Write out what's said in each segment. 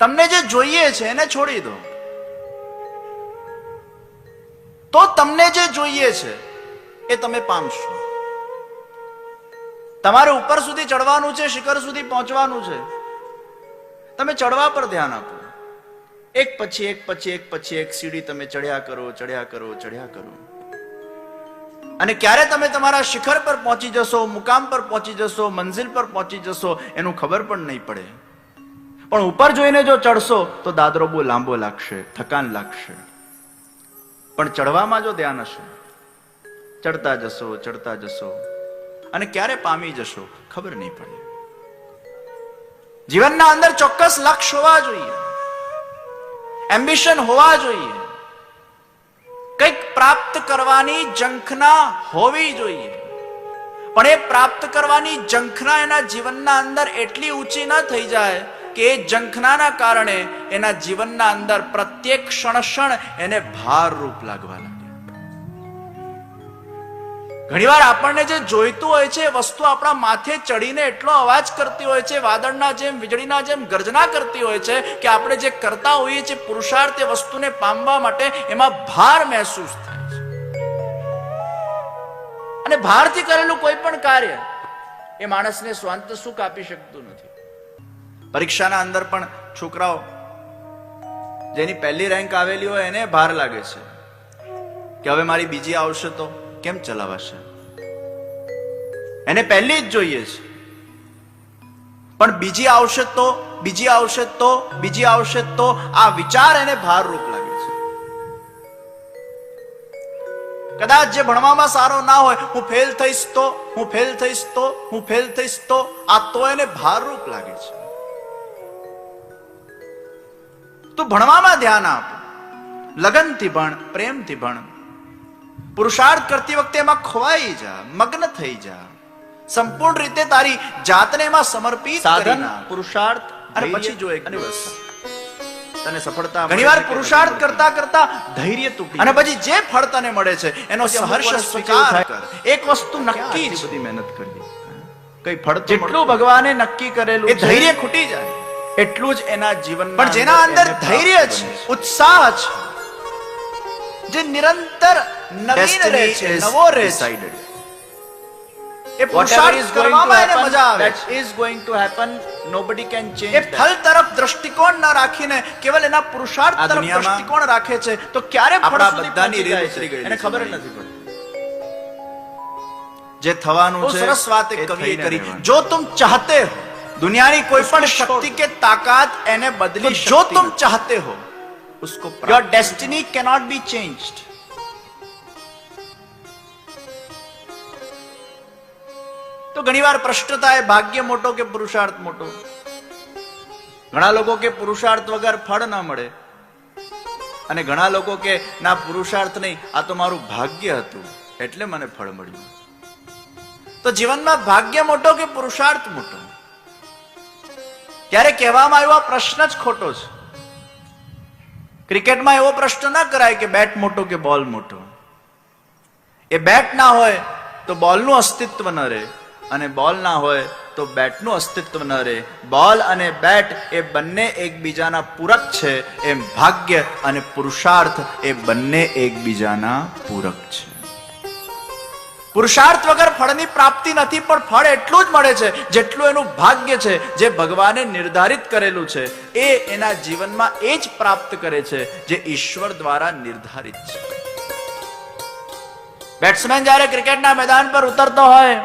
તમને જે જોઈએ છે એને છોડી દો, તો તમને જે જોઈએ છે એ તમે પામશો. તમારે ઉપર સુધી ચડવાનું છે, શિખર સુધી પહોંચવાનું છે. તમે ચડવા પર ધ્યાન આપો. એક પછી એક પછી એક પછી એક સીડી તમે ચડ્યા કરો, ચડ્યા કરો, ચડ્યા કરો. અને ક્યારે તમે તમારા શિખર પર પહોંચી જશો, મુકામ પર પહોંચી જશો, મંઝિલ પર પહોંચી જશો એનું ખબર પણ નહીં પડે. પણ ઉપર જોઈને જો ચડશો તો દાદરો બહુ લાંબો લાગશે, થકાન લાગશે. પણ ચડવામાં જો ધ્યાન હશે, ચડતા જશો, ચડતા જશો અને ક્યારે પામી જશો ખબર નહીં પડે. જીવનના અંદર ચોક્કસ લક્ષ્ય હોવા જોઈએ, એમ્બિશન હોવા જોઈએ, કંઈક પ્રાપ્ત કરવાની ઝંખના હોવી જોઈએ. પણ એ પ્રાપ્ત કરવાની ઝંખના એના જીવનના અંદર એટલી ઊંચી ન થઈ જાય કે એ ઝંખનાના કારણે એના જીવનના અંદર પ્રત્યેક ક્ષણ એને ભાર રૂપ લાગવા લાગે. ઘણીવાર આપણને જે જોઈતું હોય છે એ વસ્તુ આપણા માથે ચડીને એટલો અવાજ કરતી હોય છે, વાદળના જેમ, વીજળીના જેમ ગર્જના કરતી હોય છે કે આપણે જે કરતા હોઈએ છીએ પુરુષાર્થ એ વસ્તુને પામવા માટે એમાં ભાર મહેસૂસ થાય છે. અને ભારથી કરેલું કોઈ પણ કાર્ય એ માણસને સ્વાંત સુખ આપી શકતું નથી. પરીક્ષાના અંદર પણ છોકરાઓ જેની પહેલી રેન્ક આવેલી હોય એને ભાર લાગે છે કે હવે મારી બીજી આવશે તો કેમ ચલાવાશે. એને પહેલી જ જોઈએ છે, પણ બીજી આવશે તો, બીજી આવશે તો, બીજી આવશે તો આ વિચાર એને ભારરૂપ લાગે છે. કદાચ જે ભણવામાં સારો ના હોય, હું ફેલ થઈશ તો, હું ફેલ થઈશ તો, હું ફેલ થઈશ તો, આ તો એને ભારરૂપ લાગે છે. તું ભણવામાં ધ્યાન આપ, લગનથી ભણ, પ્રેમથી ભણ. પુરુષાર્થ કરતી વખતે એમાં ખોવાઈ જા, મગ્ન થઈ જા. સંપૂર્ણ રીતે તારી જાતને એમાં સમર્પિત સાધન, પુરુષાર્થ અને પછી જો એક દિવસ તને સફળતા. ઘણીવાર પુરુષાર્થ કરતા કરતા ધૈર્ય તૂટી અને પછી જે ફળ તને મળે છે એનો સહર્ષ સ્વીકાર કર. એક વસ્તુ નક્કી છે, બધી મહેનત કરવી, કઈ ફળ જેટલું ભગવાને નક્કી કરેલું એ ધૈર્ય ખૂટી જાય એટલું જ એના જીવનમાં. પણ જેના અંદર ધૈર્ય છે, ઉત્સાહ છે, જે નિરંતર નવીન રહે છે, નવો રહે છે, એ પુરુષાર્થ કરવામાં એને મજા આવે. That is going to happen, nobody can change. એ ફળ તરફ દ્રષ્ટિકોણ ન રાખીને કેવલ એના પુરુષાર્થ તરફ દ્રષ્ટિકોણ રાખે છે તો ક્યારે ફળ સુધી પહોંચી જાય છે એને ખબર જ નથી પડતી. જે થવાનું છે, સરસ વાત એક કવિએ કરી, જો તુમ ચાહતે હો, દુનિયાની કોઈ પણ શક્તિ કે તાકાત એને બદલી, જો તુમ ચાહતે હો उसको, your destiny cannot be changed. તો ઘણીવાર પ્રશ્ન થાય ભાગ્ય મોટો કે પુરુષાર્થ મોટો. ઘણા લોકો કે પુરુષાર્થ વગર ફળ ના મળે અને ઘણા લોકો કે ના પુરુષાર્થ નહીં, આ તો મારું ભાગ્ય હતું એટલે મને ફળ મળ્યું. તો જીવનમાં ભાગ્ય મોટો કે પુરુષાર્થ મોટો? ત્યારે કહેવામાં આવ્યો આ પ્રશ્ન જ ખોટો છે. ક્રિકેટમાં એવો પ્રશ્ન ના કરાય કે બેટ મોટો કે બોલ મોટો. એ બેટ ના હોય તો બોલનું અસ્તિત્વ ન રહે અને બોલ ના હોય તો બેટનું અસ્તિત્વ ન રહે. બોલ અને બેટ એ બંને એકબીજાના પૂરક છે, એમ ભાગ્ય અને પુરુષાર્થ એ બંને એકબીજાના પૂરક છે. પુરુષાર્થ વગર ફળની પ્રાપ્તિ નથી, પણ ફળ એટલું જ મળે છે જેટલું એનું ભાગ્ય છે, જે ભગવાને નિર્ધારિત કરેલું છે એ એના જીવનમાં એ જ પ્રાપ્ત કરે છે જે ઈશ્વર દ્વારા નિર્ધારિત છે. બેટ્સમેન જ્યારે ક્રિકેટના મેદાન પર ઉતરતો હોય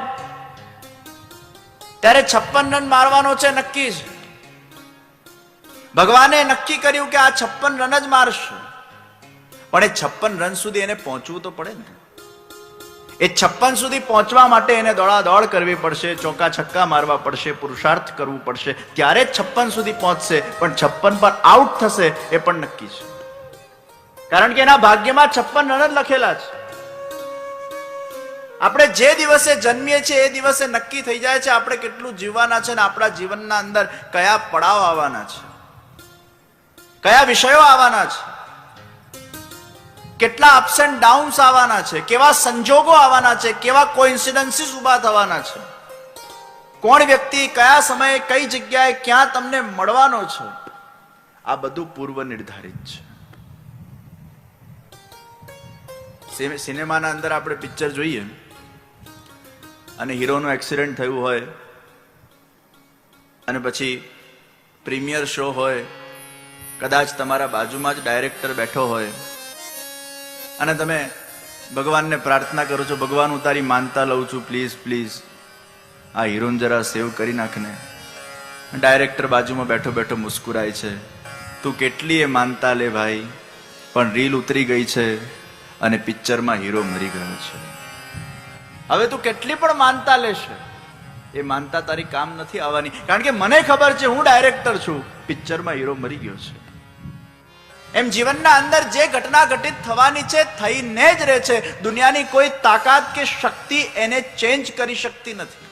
ત્યારે 56 રન મારવાનો છે, નક્કી છે. ભગવાને નક્કી કર્યું કે આ 56 રન જ મારશે, પણ એ 56 રન સુધી એને પહોંચવું તો પડે ને. એ 56 સુધી પહોંચવા માટે એને દોડાદોડ કરવી પડશે, ચોકા છક્કા મારવા પડશે, પુરુષાર્થ કરવું પડશે, ત્યારે જ 56 સુધી પહોંચશે. પણ 56 પર આઉટ થશે એ પણ નક્કી છે, કારણ કે એના ભાગ્યમાં 56 રન જ લખેલા છે. આપણે જે દિવસે જન્મીએ છીએ એ દિવસે નક્કી થઈ જાય છે આપણે કેટલું જીવવાના છે ને આપણા જીવનના અંદર કયા પડાવ આવવાના છે, કયા વિષયો આવવાના છે, કેટલા અપ્સ એન્ડ ડાઉન્સ આવવાના છે, કેવા સંજોગો આવવાના છે, કેવા કોઇન્સિડન્સીસ ઉભા થવાના છે, કોણ વ્યક્તિ કયા સમયે કઈ જગ્યાએ ક્યાં તમને મળવાનો છે. આ બધું પૂર્વ નિર્ધારિત છે. સિનેમાના અંદર આપણે પિક્ચર જોઈએ અને હીરોનું એક્સિડન્ટ થયું હોય અને પછી પ્રીમિયર શો હોય, કદાચ તમારા બાજુમાં જ ડાયરેક્ટર બેઠો હોય અને તમે ભગવાનને પ્રાર્થના કરો છો, ભગવાન હું તારી માનતા લઉં છું, પ્લીઝ પ્લીઝ આ હીરોને જરા સેવ કરી નાખને. ડાયરેક્ટર બાજુમાં બેઠો બેઠો મુસ્કુરાય છે, તું કેટલી એ માનતા લે ભાઈ, પણ રીલ ઉતરી ગઈ છે અને પિક્ચરમાં હીરો મરી ગયો છે. હવે તું કેટલી પણ માનતા લેશે, એ માનતા તારી કામ નથી આવવાની, કારણ કે મને ખબર છે હું ડાયરેક્ટર છું, પિક્ચરમાં હીરો મરી ગયો છે. એમ જીવનના અંદર જે ઘટના ઘટિત થવાની છે થઈને જ રહે છે. દુનિયાની કોઈ તાકાત કે શક્તિ એને ચેન્જ કરી શકતી નથી.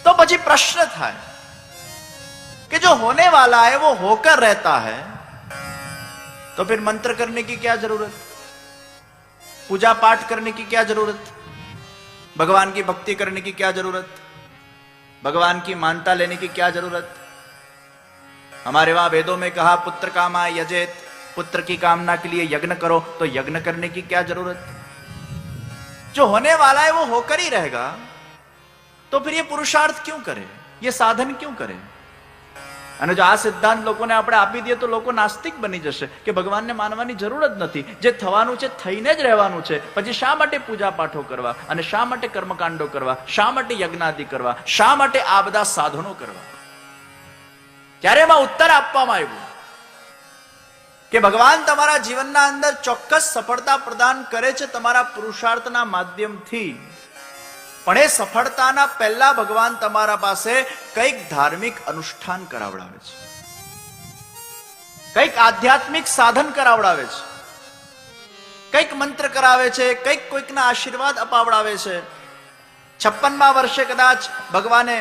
તો પછી પ્રશ્ન થાય कि जो होने वाला है वो होकर रहता है, तो फिर मंत्र करने की क्या जरूरत, पूजा पाठ करने की क्या जरूरत, भगवान की भक्ति करने की क्या जरूरत, भगवान की मानता लेने की क्या जरूरत. हमारे वहां वेदों में कहा पुत्र कामा यजेत, पुत्र की कामना के लिए यज्ञ करो, तो यज्ञ करने की क्या जरूरत. जो होने वाला है वो होकर ही रहेगा, तो फिर ये पुरुषार्थ क्यों करे, ये साधन क्यों करे. અને જો આ સિદ્ધાંત લોકોને આપણે આપી દઈએ તો લોકો નાસ્તિક બની જશે કે ભગવાનને માનવાની જરૂર જ નથી, જે થવાનું છે થઈને જ રહેવાનું છે. પછી શા માટે પૂજા પાઠો કરવા અને શા માટે કર્મકાંડો કરવા, શા માટે યજ્ઞાદિ કરવા, શા માટે આ બધા સાધનો કરવા. ત્યારે એમાં ઉત્તર આપવામાં આવ્યું કે ભગવાન તમારા જીવનના અંદર ચોક્કસ સફળતા પ્રદાન કરે છે તમારા પુરુષાર્થના માધ્યમથી, પણ એ સફળતાના પહેલા ભગવાન તમારા પાસે કંઈક ધાર્મિક અનુષ્ઠાન કરાવડાવે છે, કંઈક આધ્યાત્મિક સાધન કરાવડાવે છે, કંઈક મંત્ર કરાવે છે, કંઈક કોઈકના આશીર્વાદ અપાવડાવે છે. 56મા વર્ષે કદાચ ભગવાને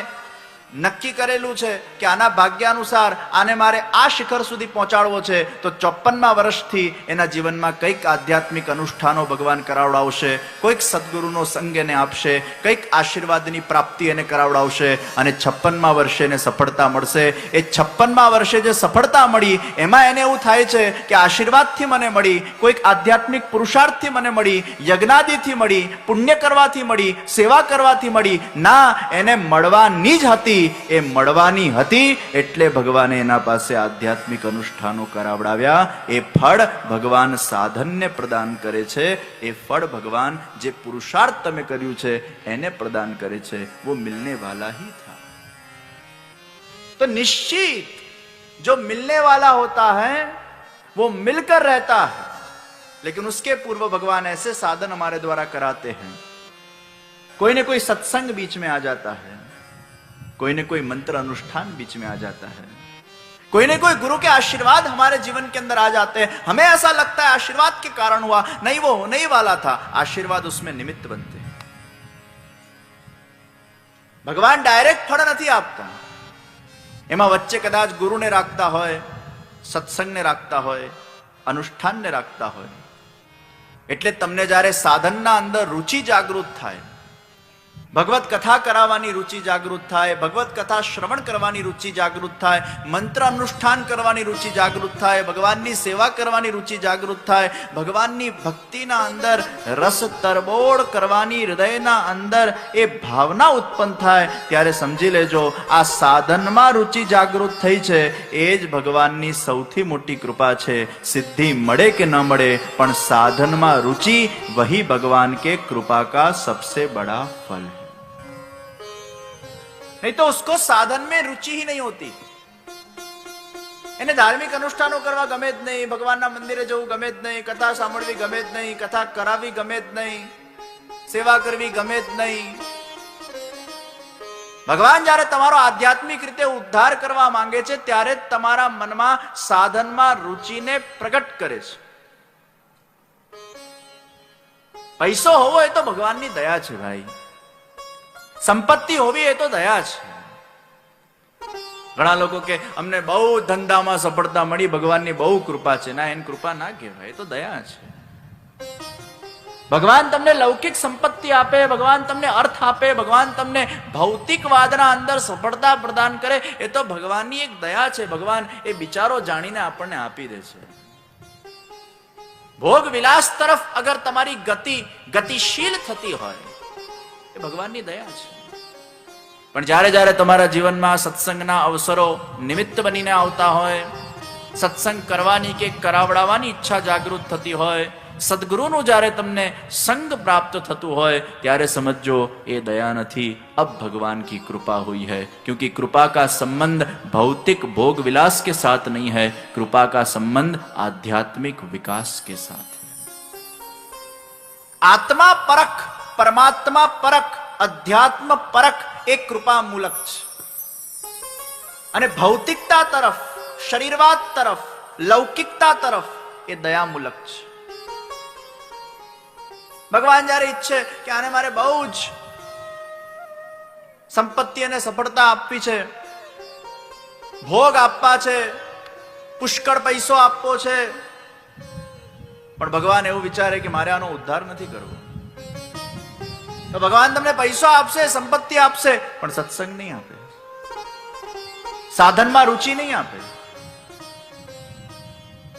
નક્કી કરેલું છે કે આના ભાગ્યાનુસાર આને મારે આ શિખર સુધી પહોંચાડવો છે, તો 54મા વર્ષથી એના જીવનમાં કંઈક આધ્યાત્મિક અનુષ્ઠાનો ભગવાન કરાવડાવશે, કોઈક સદગુરુનો સંગ એને આપશે, કંઈક આશીર્વાદની પ્રાપ્તિ એને કરાવડાવશે અને 56મા વર્ષે એને સફળતા મળશે. એ 56મા વર્ષે જે સફળતા મળી એમાં એને એવું થાય છે કે આશીર્વાદથી મને મળી, કોઈક આધ્યાત્મિક પુરુષાર્થથી મને મળી, યજ્ઞાદિથી મળી, પુણ્ય કરવાથી મળી, સેવા કરવાથી મળી. ના, એને મળવાની જ હતી, એ મળવાની હતી એટલે ભગવાને એના પાસે આધ્યાત્મિક અનુષ્ઠાનો કરાવડાવ્યા. એ ફળ ભગવાન સાધનને પ્રદાન કરે છે, એ ફળ ભગવાન જે પુરુષાર્થ તમે કર્યું છે એને પ્રદાન કરે છે. वो मिलने वाला ही था. तो निश्चित जो मिलने वाला होता है वो मिलकर रहता है, लेकिन उसके पूर्व भगवान ऐसे साधन हमारे द्वारा कराते हैं. कोई न कोई सत्संग बीच में आ जाता है, कोई न कोई मंत्र अनुष्ठान बीच में आ जाता है, कोई न कोई गुरु के आशीर्वाद हमारे जीवन के अंदर आ जाते हैं. हमें ऐसा लगता है आशीर्वाद के कारण हुआ, नहीं, वो होने ही वाला था. आशीर्वाद उसमें निमित्त बनते हैं. भगवान डायरेक्ट फल નથી આપતા, એમાં વચ્ચે કદાચ ગુરુને રાખતા હોય, સત્સંગને રાખતા હોય, અનુષ્ઠાનને રાખતા હોય. એટલે તમને જ્યારે સાધનના અંદર રુચિ જાગૃત થાય, ભગવત કથા કરાવવાની રુચિ જાગૃત થાય, ભગવત કથા શ્રવણ કરવાની રુચિ જાગૃત થાય, મંત્ર અનુષ્ઠાન કરવાની રુચિ જાગૃત થાય, ભગવાનની સેવા કરવાની રુચિ જાગૃત થાય, ભગવાનની ભક્તિના અંદર રસ તરબોળ કરવાની હૃદયના અંદર એ ભાવના ઉત્પન્ન થાય, ત્યારે સમજી લેજો આ સાધનમાં રુચિ જાગૃત થઈ છે એ જ ભગવાનની સૌથી મોટી કૃપા છે. સિદ્ધિ મળે કે ન મળે, પણ સાધનમાં રુચિ વહી ભગવાન કે કૃપા કા સબસે બડા ફલ है. नहीं तो उसको साधन में रुचि ही नहीं होती. એને ધાર્મિક અનુષ્ઠાનો કરવા ગમે જ નહીં, ભગવાનના મંદિરે જવું ગમે જ નહીં, કથા સાંભળવી ગમે જ નહીં, કથા કરાવવી ગમે જ નહીં, સેવા કરવી ગમે જ નહીં. ભગવાન જ્યારે તમારો આધ્યાત્મિક રીતે ઉદ્ધાર કરવા માંગે છે ત્યારે તમારા મનમાં સાધનમાં રુચિને પ્રગટ કરે છે. પૈસો હોવો એ તો ભગવાનની દયા છે ભાઈ, સંપત્તિ હોવી એ તો દયા છે. ઘણા લોકો કે અમને બહુ ધંધામાં સફળતા મળી, ભગવાનની બહુ કૃપા છે. ના, એની કૃપા ના કહેવાય, એ તો દયા છે. ભગવાન તમને લૌકિક સંપત્તિ આપે, ભગવાન તમને અર્થ આપે, ભગવાન તમને ભૌતિકવાદના અંદર સફળતા પ્રદાન કરે, એ તો ભગવાનની એક દયા છે. ભગવાન એ બિચારો જાણીને આપણને આપી દે છે. ભોગ વિલાસ તરફ અગર તમારી ગતિશીલ થતી હોય, એ ભગવાનની દયા છે. પણ જ્યારે જ્યારે તમારા જીવનમાં સત્સંગના અવસરો નિમિત્ત બનીને આવતા હોય, સત્સંગ કરવાની કે કરાવડાવવાની ઈચ્છા જાગૃત થતી હોય, સદગુરુનું જ્યારે તમને સંગ પ્રાપ્ત થતું હોય, ત્યારે સમજો એ દયા નથી, अब भगवान की कृपा हुई है. क्योंकि कृपा का संबंध भौतिक भोग विलास के साथ नहीं है, कृपा का संबंध आध्यात्मिक विकास के साथ है. आत्मा परख, परमात्मा परख, अध्यात्म परख एक कृपा मूलक છે. અને ભૌતિકતા તરફ, શરીરવાદ તરફ, લૌકિકતા તરફ એ દયા મૂલક છે. ભગવાન જયારે ઈચ્છે કે આને મારે બહુ જ સંપત્તિ અને સફળતા આપવી છે, ભોગ આપવા છે, પુષ્કળ પૈસો આપવો છે, પણ ભગવાન એવું વિચારે કે મારે આનો ઉદ્ધાર નથી કરવો, તો ભગવાન તમને પૈસો આપશે, સંપત્તિ આપશે, પણ સત્સંગ નહીં આપે, સાધનમાં રુચિ નહીં આપે.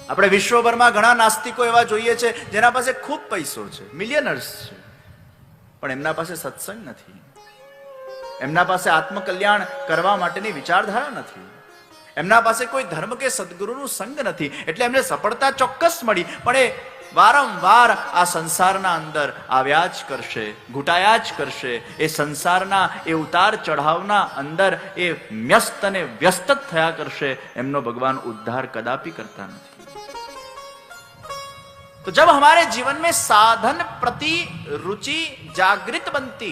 આપણે વિશ્વભરમાં ઘણા નાસ્તિકો એવા જોઈએ છે જેના પાસે ખૂબ પૈસો છે, મિલિયનર્સ છે, પણ એમના પાસે સત્સંગ નથી, એમના પાસે આત્મકલ્યાણ કરવા માટેની વિચારધારા નથી, એમના પાસે કોઈ ધર્મ કે સદગુરુનું સંગ નથી. એટલે એમને સફળતા ચોક્કસ મળી, પણ એ વારંવાર આ સંસારના અંદર આવ્યા જ કરશે, ઘૂંટાયા જ કરશે. એ સંસારના એ ઉતાર ચઢાવના અંદર એ વ્યસ્ત અને વ્યસ્ત થયા કરશે. એમનો ભગવાન ઉદ્ધાર કદાપि કરતા નથી. तो जब हमारे जीवन में साधन प्रति रुचि जागृत बनती,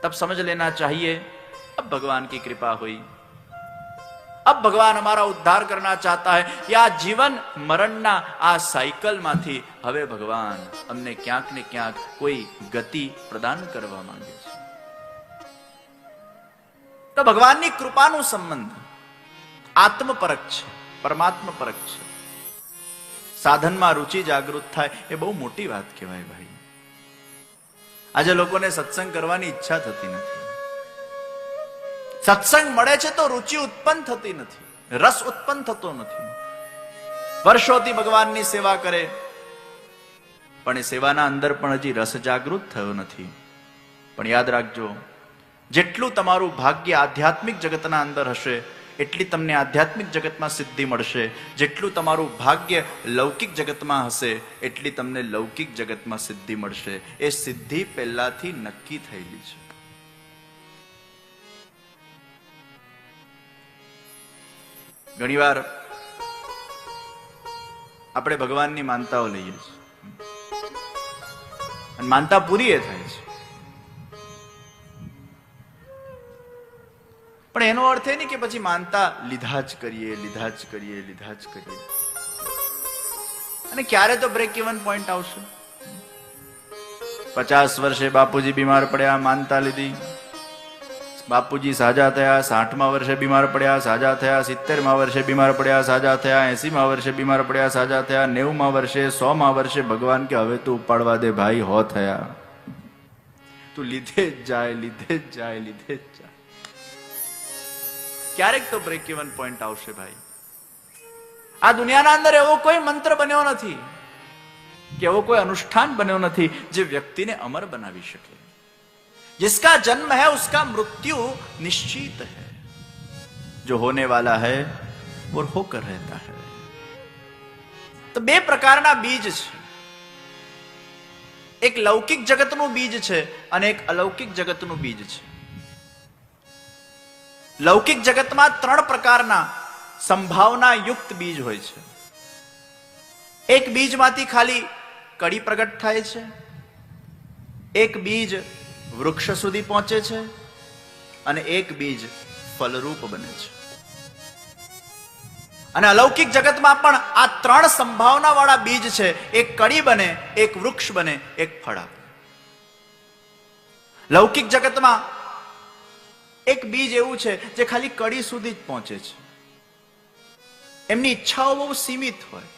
तब समझ लेना चाहिए अब भगवान की कृपा हुई, अब भगवान हमारा उद्धार करना चाहता है. या जीवन मरणना आ साइकल माथी હવે ભગવાન અમને ક્યાંક ને ક્યાંક કોઈ ગતિ પ્રદાન કરવા માંગે છે. તો ભગવાનની કૃપાનો સંબંધ આત્મપરક છે, પરમાત્મા પરક છે. સાધનમાં રુચિ જાગૃત થાય એ બહુ મોટી વાત કહેવાય ભાઈ. આજે લોકોને સત્સંગ કરવાની ઈચ્છા થતી નથી. સત્સંગ મળે છે તો રુચિ ઉત્પન્ન થતી નથી, રસ ઉત્પન્ન થતો નથી. વર્ષોથી ભગવાનની સેવા કરે, પણ એ સેવાના અંદર પણ હજી રસ જાગૃત થયો નથી. પણ યાદ રાખજો, જેટલું તમારું ભાગ્ય આધ્યાત્મિક જગતના અંદર હશે, એટલી તમને આધ્યાત્મિક જગતમાં સિદ્ધિ મળશે. જેટલું તમારું ભાગ્ય લૌકિક જગતમાં હશે, એટલી તમને લૌકિક જગતમાં સિદ્ધિ મળશે. એ સિદ્ધિ પહેલાથી નક્કી થયેલી છે. ઘણીવાર આપણે ભગવાનની માનતાઓ લઈએ છીએ અને માનતા પૂરી એ થાય છે, પણ એનો અર્થ એ નહીં કે પછી માનતા લીધા જ કરીએ, લીધા જ કરીએ, લીધા જ કરીએ. અને ક્યારે તો બ્રેક ઇવન પોઈન્ટ આવશે. 50 વર્ષે બાપુજી બીમાર પડ્યા, માનતા લીધી. બાપુજી સાજા થયા. 60મા વર્ષે બીમાર પડ્યા, સાજા થયા. 70મા વર્ષે બીમાર પડ્યા, સાજા થયા. 80મા વર્ષે બીમાર પડ્યા, સાજા થયા. 90મા વર્ષે, 100મા વર્ષે ભગવાન કે હવે તું ઉપાડવા દે ભાઈ, હો થયા. તું લીધે જ જાય, લીધે જ જાય, લીધે જ જાય. ક્યારેક તો બ્રેક ઇવન પોઈન્ટ આવશે ભાઈ. આ દુનિયાના અંદર એવો કોઈ મંત્ર બન્યો નથી કે એવો કોઈ અનુષ્ઠાન બન્યો નથી જે વ્યક્તિને અમર બનાવી શકે. जिसका जन्म है उसका मृत्यु निश्चित है, जो होने वाला है वो होकर रहता है. તો બે પ્રકારના બીજ છે. એક લૌકિક જગતનું બીજ છે અને એક અલૌકિક જગતનું બીજ છે. લૌકિક જગતમાં 3 પ્રકારના સંભાવના યુક્ત બીજ હોય છે. એક બીજમાંથી ખાલી કડી પ્રગટ થાય છે, એક બીજ વૃક્ષ સુધી પહોંચે છે અને એક બીજ ફલરૂપ બને છે. અને અલૌકિક જગતમાં પણ આ 3 સંભાવના વાળા બીજ છે. એક કડી બને, એક વૃક્ષ બને, એક ફળ આપે. લૌકિક જગતમાં એક બીજ એવું છે જે ખાલી કડી સુધી જ પહોંચે છે. એમની ઈચ્છાઓ બહુ સીમિત હોય.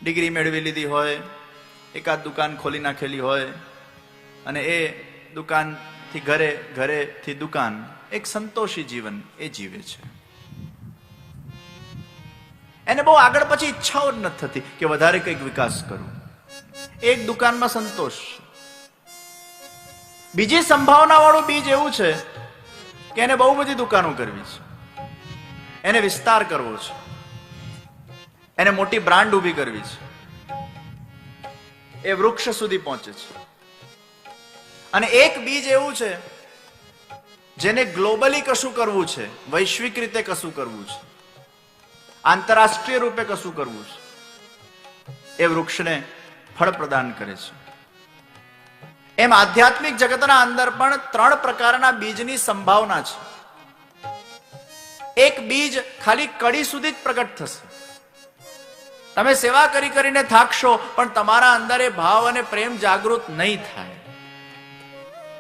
ડિગ્રી મેળવી લીધી હોય, એકાદ દુકાન ખોલી નાખેલી હોય અને એ દુકાનથી ઘરે, ઘરેથી દુકાન, એક સંતોષી જીવન એ જીવે છે. એને બહુ આગળ પછી ઈચ્છાઓ જ નથી થતી કે વધારે કંઈક વિકાસ કરું. એક દુકાનમાં સંતોષ. બીજી સંભાવના વાળું બીજ એવું છે કે એને બહુ બધી દુકાનો કરવી છે, એને વિસ્તાર કરવો છે, એને મોટી બ્રાન્ડ ઊભી કરવી છે. એ વૃક્ષ સુધી પહોંચે છે. અને એક બીજ એવું છે જેને ગ્લોબલી કશું કરવું છે, વૈશ્વિક રીતે કશું કરવું છે, આંતરરાષ્ટ્રીય રૂપે કશું કરવું છે. એ વૃક્ષને ફળ પ્રદાન કરે છે. એમ આધ્યાત્મિક જગતના અંદર પણ 3 પ્રકારના બીજની સંભાવના છે. એક બીજ ખાલી કડી સુધી જ પ્રગટ થશે. તમે સેવા કરી કરીને થાકશો પણ તમારા અંદર એ ભાવ અને પ્રેમ જાગૃત નહીં થાય.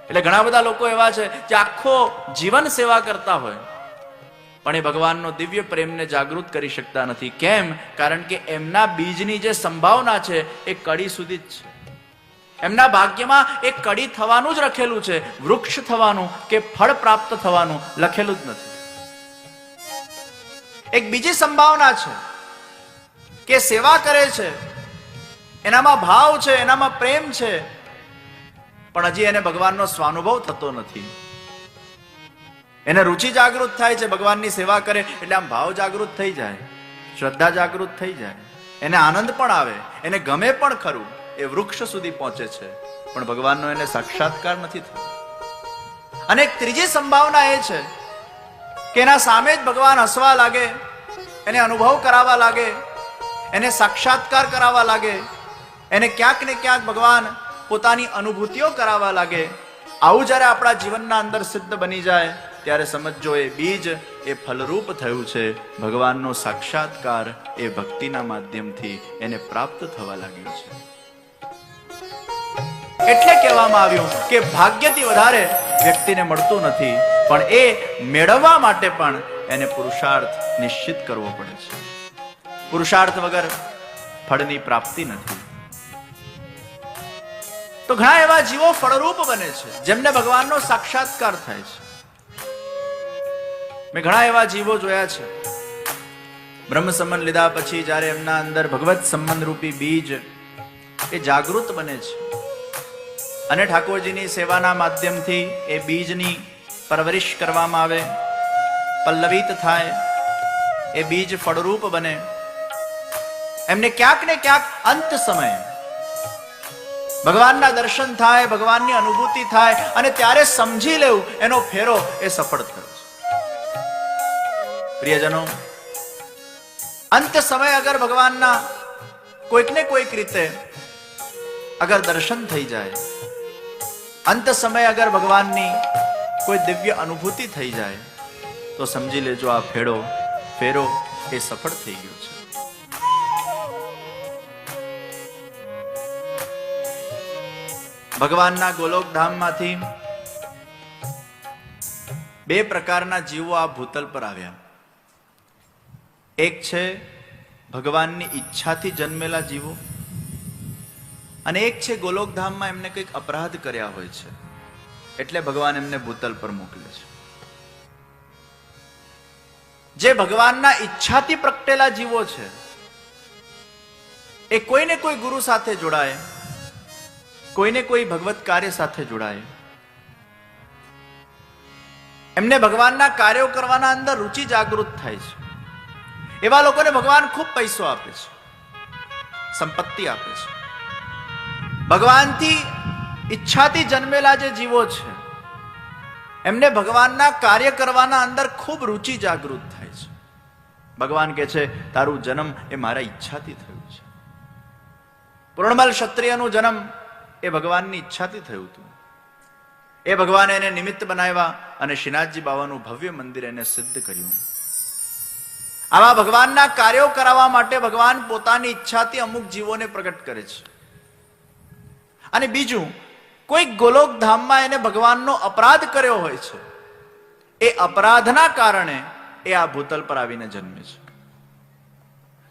એટલે ઘણા બધા લોકો એવા છે જે આખો જીવન સેવા કરતા હોય પણ એ ભગવાનનો દિવ્ય પ્રેમને જાગૃત કરી શકતા નથી. કેમ? કારણ કે એમના બીજની જે સંભાવના છે એ કડી સુધી જ છે. એમના ભાગ્યમાં એ કડી થવાનું જ લખેલું છે, વૃક્ષ થવાનું કે ફળ પ્રાપ્ત થવાનું લખેલું જ નથી. એક બીજી સંભાવના છે કે સેવા કરે છે, એનામાં ભાવ છે, એનામાં પ્રેમ છે, પણ હજી એને ભગવાનનો સ્વાનુભવ થતો નથી. એને રુચિ જાગૃત થાય છે, ભગવાનની સેવા કરે એટલે આમ ભાવ જાગૃત થઈ જાય, શ્રદ્ધા જાગૃત થઈ જાય, એને આનંદ પણ આવે, એને ગમે પણ ખરું. એ વૃક્ષ સુધી પહોંચે છે પણ ભગવાનનો એને સાક્ષાત્કાર નથી થતો. અને એક ત્રીજી સંભાવના એ છે કે એના સામે જ ભગવાન હસવા લાગે, એને અનુભવ કરાવવા લાગે, એને સાક્ષાત્કાર કરાવવા લાગે, એને ક્યાંક ને ક્યાંક ભગવાન પોતાની અનુભૂતિઓ કરાવવા લાગે. આવું જ્યારે આપણા જીવનના અંદર સિદ્ધ બની જાય ત્યારે સમજો એ બીજ એ ફલરૂપ થયું છે. ભગવાનનો સાક્ષાત્કાર એ ભક્તિના માધ્યમથી એને પ્રાપ્ત થવા લાગ્યો છે. એટલે કહેવામાં આવ્યું કે ભાગ્યથી વધારે વ્યક્તિને મળતું નથી, પણ એ મેળવવા માટે પણ એને પુરુષાર્થ નિશ્ચિત કરવો પડે છે. પુરુષાર્થ વગર ફળની પ્રાપ્તિ નથી. તો ઘણા એવા જીવો ફળરૂપ બને છે જેમને ભગવાનનો સાક્ષાત્કાર થાય છે. મેં ઘણા એવા જીવો જોયા છે બ્રહ્મ સંબંધ લીધા પછી જ્યારે એમના અંદર ભગવત સંબંધ રૂપી બીજ એ જાગૃત બને છે અને ઠાકોરજીની સેવાના માધ્યમથી એ બીજની પરવરિશ કરવામાં આવે, પલ્લવિત થાય, એ બીજ ફળરૂપ બને. એમને ક્યાંક ને ક્યાંક અંત સમયે ભગવાનના દર્શન થાય, ભગવાનની અનુભૂતિ થાય અને ત્યારે સમજી લેવું એનો ફેરો એ સફળ થયો છે. પ્રિયજનો, અંત સમય અગર ભગવાનના કોઈક ને કોઈક રીતે અગર દર્શન થઈ જાય, અંત સમય અગર ભગવાનની કોઈ દિવ્ય અનુભૂતિ થઈ જાય તો સમજી લેજો આ ફેરો એ સફળ થઈ ગયો છે. ભગવાનના ગોલોકધામમાંથી 2 પ્રકારના જીવો આ ભૂતલ પર આવ્યા. એક છે ભગવાનની ઈચ્છાથી જન્મેલા જીવો અને એક છે ગોલોકધામમાં એમને કંઈક અપરાધ કર્યા હોય છે એટલે ભગવાન એમને ભૂતલ પર મોકલે છે. જે ભગવાનના ઈચ્છાથી પ્રગટેલા જીવો છે એ કોઈને કોઈ ગુરુ સાથે જોડાય, કોઈને કોઈ ભગવત કાર્ય સાથે જોડાય, એમને ભગવાનના કાર્યો કરવાના અંદર રુચિ જાગૃત થાય છે. એવા લોકોને ભગવાન ખૂબ પૈસો આપે છે, સંપત્તિ આપે છે. ભગવાનથી ઈચ્છાથી જન્મેલા જે જીવો છે એમને ભગવાનના કાર્ય કરવાના અંદર ખૂબ રુચિ જાગૃત થાય છે. ભગવાન કહે છે તારું જન્મ એ મારા ઈચ્છાથી થયું છે. પૂર્ણમલ ક્ષત્રિયનું જન્મ એ ભગવાનની ઈચ્છાથી થયું હતું. એ ભગવાને એને નિમિત્ત બનાવ્યા અને શ્રીનાથજી બાવાનું ભવ્ય મંદિર એને સિદ્ધ કર્યું. આવા ભગવાનના કાર્યો કરાવવા માટે ભગવાન પોતાની ઈચ્છાથી અમુક જીવોને પ્રગટ કરે છે. અને બીજું, કોઈ ગોલોકધામમાં એને ભગવાનનો અપરાધ કર્યો હોય છે, એ અપરાધના કારણે એ આ ભૂતલ પર આવીને જન્મે છે.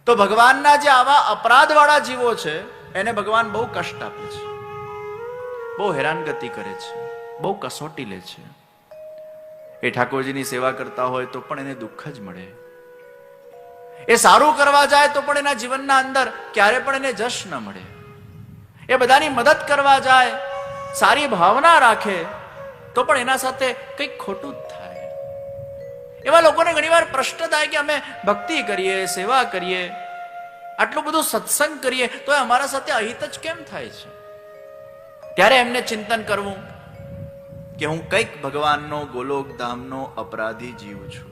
તો ભગવાનના જે આવા અપરાધવાળા જીવો છે એને ભગવાન બહુ કષ્ટ આપે છે, બહુ હેરાનગતિ કરે છે, બહુ કસોટી લે છે. એ ઠાકોરજીની સેવા કરતા હોય તો પણ એને દુઃખ જ મળે. એ સારું કરવા જાય તો પણ એના જીવનના અંદર ક્યારે પણ એને જશ ન મળે. એ બધાની મદદ કરવા જાય, સારી ભાવના રાખે તો પણ એના સાથે કંઈક ખોટું જ થાય. એવા લોકોને ઘણીવાર પ્રશ્ન થાય કે અમે ભક્તિ કરીએ, સેવા કરીએ, આટલું બધું સત્સંગ કરીએ તો અમારા સાથે અહિત જ કેમ થાય છે? ત્યારે એમને ચિંતન કરવું કે હું કંઈક ભગવાનનો ગોલોકધામનો અપરાધી જીવ છું.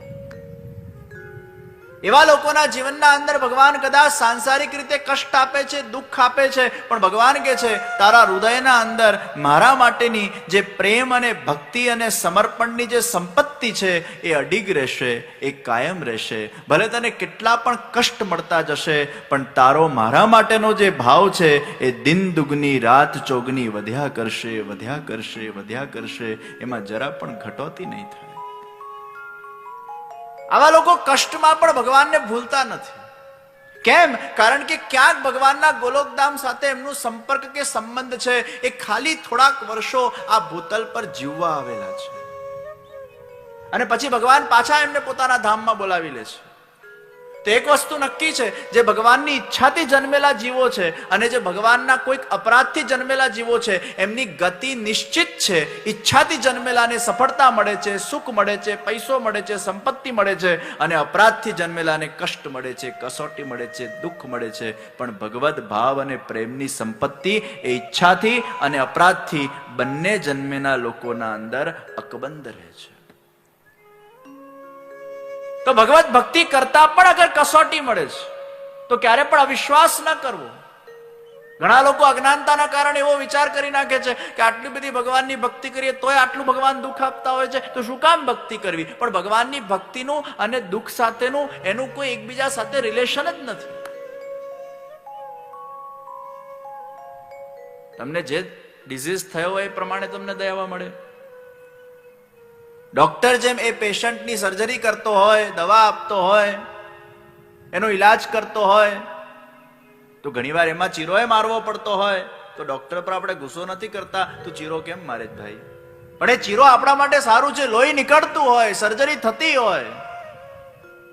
એવા લોકોના જીવનના અંદર ભગવાન કદાચ સાંસારિક રીતે કષ્ટ આપે છે, દુઃખ આપે છે, પણ ભગવાન કહે છે તારા હૃદયના અંદર મારા માટેની જે પ્રેમ અને ભક્તિ અને સમર્પણની જે સંપત્તિ છે એ અડીગ રહેશે, એ કાયમ રહેશે. ભલે તને કેટલા પણ કષ્ટ મળતા જશે, પણ તારો મારા માટેનો જે ભાવ છે એ દિન દુગની રાત ચોગની વધ્યા કરશે, વધ્યા કરશે, વધ્યા કરશે. એમાં જરા પણ ઘટોતી નહીં થાય. આવા લોકો કષ્ટમાં પણ ભગવાનને ભૂલતા નથી. કેમ? કારણ કે ક્યાંક ભગવાનના ગોલોકધામ સાથે એમનો સંપર્ક કે સંબંધ છે એ ખાલી થોડાક વર્ષો આ ભૂતલ પર જીવવા આવેલા છે, અને પછી ભગવાન પાછા એમને પોતાના ધામમાં બોલાવી લે છે. તો એક વસ્તુ નક્કી છે, જે ભગવાનની ઈચ્છાથી જન્મેલા જીવો છે અને જે ભગવાનના કોઈક અપરાધથી જન્મેલા જીવો છે, એમની ગતિ નિશ્ચિત છે. ઈચ્છાથી જન્મેલાને સફળતા મળે છે, સુખ મળે છે, પૈસો મળે છે, સંપત્તિ મળે છે, અને અપરાધથી જન્મેલાને કષ્ટ મળે છે, કસોટી મળે છે, દુઃખ મળે છે. પણ ભગવદ ભાવ અને પ્રેમની સંપત્તિ એ ઈચ્છાથી અને અપરાધથી બંને જન્મેના લોકોના અંદર અકબંધ રહે છે. તો ભગવત ભક્તિ કરતા પણ અગર કસોટી મળે છે તો ક્યારે પણ અવિશ્વાસ ન કરવો. ઘણા લોકો અજ્ઞાનતાના કારણે એવો વિચાર કરી નાખે છે કે આટલી બધી ભગવાનની ભક્તિ કરીએ તોય આટલું ભગવાન દુઃખ આપતા હોય છે તો શું કામ ભક્તિ કરવી? પણ ભગવાનની ભક્તિનું અને દુઃખ સાથેનું એનું કોઈ એકબીજા સાથે રિલેશન જ નથી. તમને જે ડિઝીઝ થયો હોય એ પ્રમાણે તમને દયાવા મળે. ડોક્ટર જેમ એ પેશન્ટની સર્જરી કરતો હોય, દવા આપતો હોય, એનો ઈલાજ કરતો હોય, તો ઘણીવાર એમાં ચીરોય મારવો પડતો હોય તો ડોક્ટર પર આપણે ગુસ્સો નથી કરતા, તું ચીરો કેમ મારે ભાઈ? પણ એ ચીરો આપણા માટે સારું છે. લોહી નીકળતું હોય, સર્જરી થતી હોય,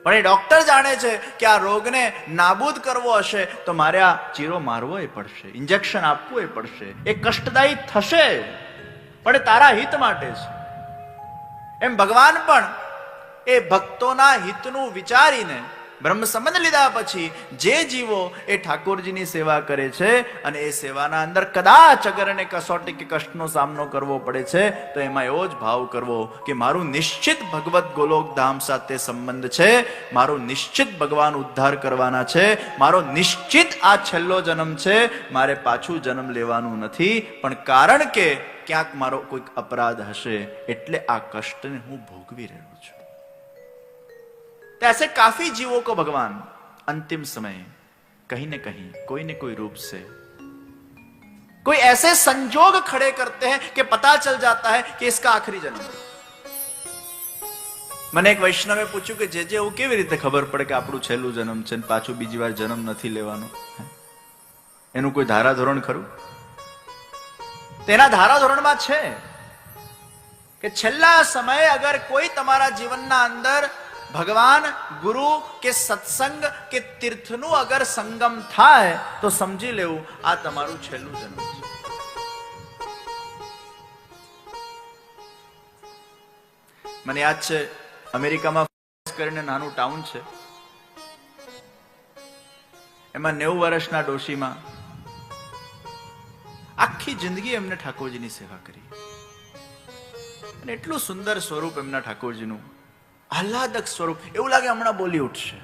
પણ એ ડોક્ટર જાણે છે કે આ રોગને નાબૂદ કરવો હશે તો મારે આ ચીરો મારવો પડશે, ઇન્જેક્શન આપવું પડશે. એ કષ્ટદાયી થશે પણ એ તારા હિત માટે છે. એમ ભગવાન પણ એ ભક્તોના હિતનું વિચારીને બ્રહ્મ સંબંધ લીધા પછી જે જીવો એ ઠાકોરજીની સેવા કરે છે અને એ સેવાના અંદર કદાચ અગર એને કસોટી કે કષ્ટનો સામનો કરવો પડે છે તો એમાં એવો જ ભાવ કરવો કે મારું નિશ્ચિત ભગવત ગોલોકધામ સાથે સંબંધ છે, મારું નિશ્ચિત ભગવાન ઉદ્ધાર કરવાના છે, મારો નિશ્ચિત આ છેલ્લો જન્મ છે, મારે પાછું જન્મ લેવાનું નથી, પણ કારણ કે ક્યાંક મારો કોઈક અપરાધ હશે એટલે આ કષ્ટને હું ભોગવી રહ્યો છું. ऐसे काफी जीवों को भगवान अंतिम समय कहीं न कहीं कोई न कोई रूप से कोई ऐसे संजोग खड़े करते हैं कि पता चल जाता है कि इसका आखिरी जन्म. મને એક વૈષ્ણવે પૂછ્યું કે જે એવું કેવી રીતે ખબર પડે કે આપણું છેલ્લું જન્મ છે ને પાછું બીજી વાર જન્મ નથી લેવાનો? એનું કોઈ ધારાધોરણ ખરું? તેના ધારાધોરણમાં છે કે છેલ્લા સમયે અગર કોઈ તમારા જીવનના અંદર ભગવાન, ગુરુ કે સત્સંગ કે તીર્થનું અગર સંગમ થાય તો સમજી લેવું આ તમારું છેલ્લું જન્મ છે. મને યાદ છે અમેરિકામાં કરીને નાનું ટાઉન છે, એમાં 90 વર્ષના ડોશીમાં આખી જિંદગી એમને ઠાકોરજીની સેવા કરી અને એટલું સુંદર સ્વરૂપ એમના ઠાકોરજીનું, આહલાદક સ્વરૂપ, એવું લાગે હમણાં બોલી ઉઠશે.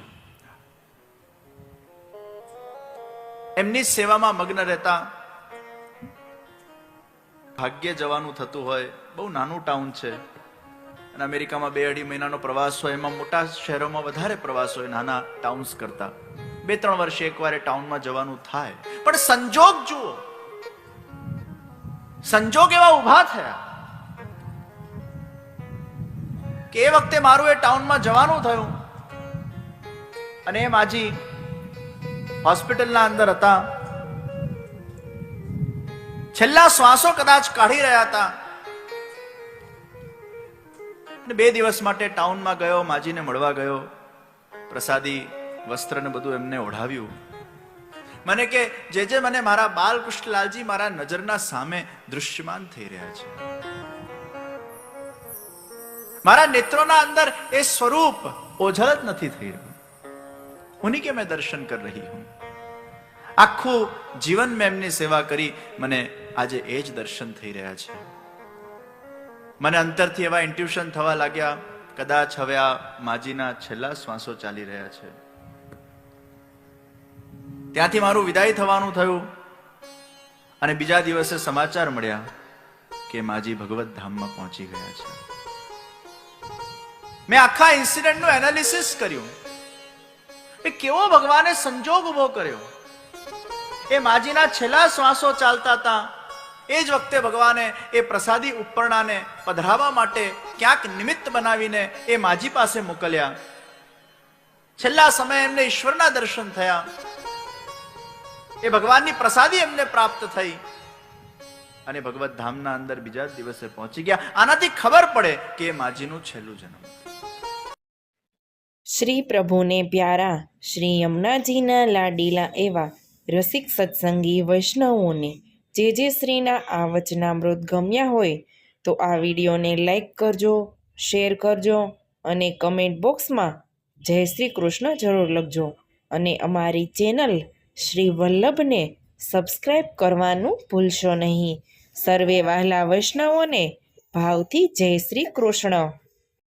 એમની સેવામાં મગ્ન રહેતા ભાગ્ય જવાનું થતું હોય. બહુ નાનું ટાઉન છે અને અમેરિકામાં 2-2.5 મહિનાનો પ્રવાસ હોય. એમાં મોટા શહેરોમાં વધારે પ્રવાસ હોય નાના ટાઉન્સ કરતા. 2-3 વર્ષે એકવાર એ ટાઉનમાં જવાનું થાય. પણ સંજોગ જુઓ, સંજોગ એવા ઉભા થયા કે એ વખતે મારું એ ટાઉનમાં જવાનું થયું અને એ માજી હોસ્પિટલના અંદર હતા છેલ્લા શ્વાસો કદાચ કાઢી રહ્યા હતા. 2 દિવસ માટે ટાઉનમાં ગયો, માજીને મળવા ગયો, પ્રસાદી વસ્ત્ર ને બધું એમને ઓઢાવ્યું. મને કે જે મને મારા બાલકૃષ્ણલાલજી મારા નજરના સામે દૃશ્યમાન થઈ રહ્યા છે. મારા નેત્રોના અંદર એ સ્વરૂપ ઓझल જ નથી થઈ રહ્યું. ઉन्हीं के मैं दर्शन कर रही हूं. આખું જીવન મેં એમની સેવા કરી, મને આજે એ જ દર્શન થઈ રહ્યા છે. મને અંતરથી એવા ઇન્ટ્યુશન થવા લાગ્યા, કદાચ હવે આ માજીના છેલ્લા શ્વાસો ચાલી રહ્યા છે. ત્યાંથી મારું વિદાય થવાનું થયું અને બીજા દિવસે સમાચાર મળ્યા કે માજી ભગવત ધામમાં પહોંચી ગયા છે. મેં આખા ઇન્સિડન્ટનું એનાલિસિસ કર્યું કે કેવો ભગવાને સંજોગ ઉભો કર્યો. એ માજીના છેલ્લા શ્વાસો ચાલતા હતા, એ જ વખતે ભગવાને એ પ્રસાદી ઉપરણાને પધરાવવા માટે ક્યાંક નિમિત્ત બનાવીને એ માજી પાસે મોકલ્યા. છેલ્લા સમયે એમને ઈશ્વરના દર્શન થયા, એ ભગવાનની પ્રસાદી એમને પ્રાપ્ત થઈ અને ભગવત ધામના અંદર બીજા જ દિવસે પહોંચી ગયા. આનાથી ખબર પડે કે એ માજીનું છેલ્લું જન્મ. શ્રી પ્રભુને પ્યારા શ્રી યમુનાજીના લાડીલા એવા રસિક સત્સંગી વૈષ્ણવોને જે શ્રીના આ વચનામૃત ગમ્યા હોય તો આ વિડીયોને લાઈક કરજો, શેર કરજો અને કમેન્ટ બોક્સમાં જય શ્રી કૃષ્ણ જરૂર લખજો અને અમારી ચેનલ શ્રી વલ્લભને સબસ્ક્રાઈબ કરવાનું ભૂલશો નહીં. સર્વે વહાલા વૈષ્ણવોને ભાવથી જય શ્રી કૃષ્ણ.